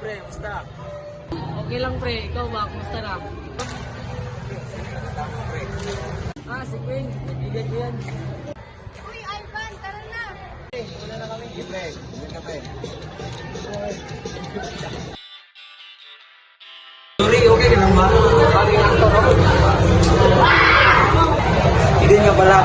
pre, musta? Okay lang pre, ikaw ba? Kumusta na? Pre. Si Queen, nagigad ko yan. Uy, Ivan, tara na! Wala na kami. Sige pre, uwi ka pre. Sorry, okay ka lang ba? Bagay lang to, no? Hindi nga pala.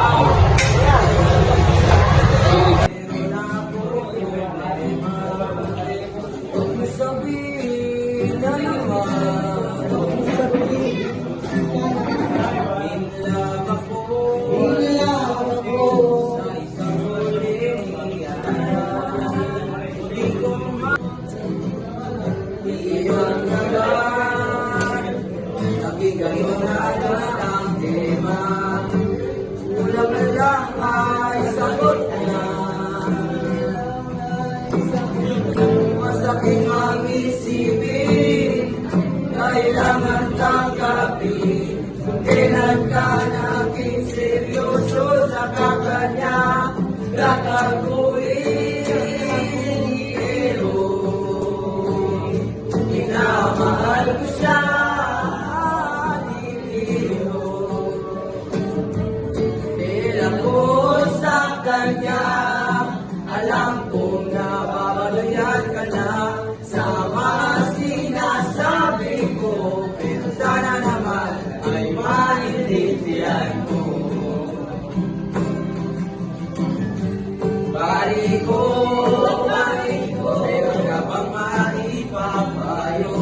Ulang na lang ay sagot na. Masakit ang isipin, kailangan tanggapin. Kung kailan ka naging seryoso sa kakanya, gagawin. Pero minamahal ko siya. Kanya, alam kong nababalayan ka na sa mga sinasabi ko, pero sana naman ay maintindihan mo. Bari ko, meron ka pang maipapayo.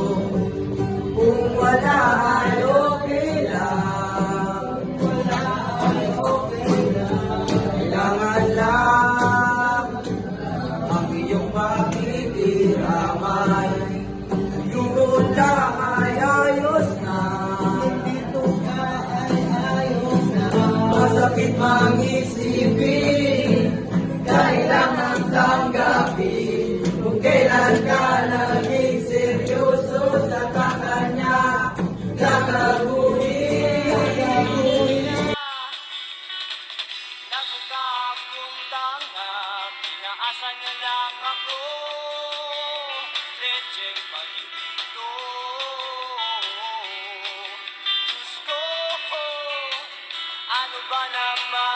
Kung wala ay okay lang, kailangan lang ang iyong pakikiraman. Yung una ay ayos na, dito ka ay ayos na. Masakit mang isipin, kailangan tanggapin. Kung kailan ka naging seryoso sa kakanya, gagawin. Asa na lang ako, lecheng pag-ibig. Diyos ko, ano ba naman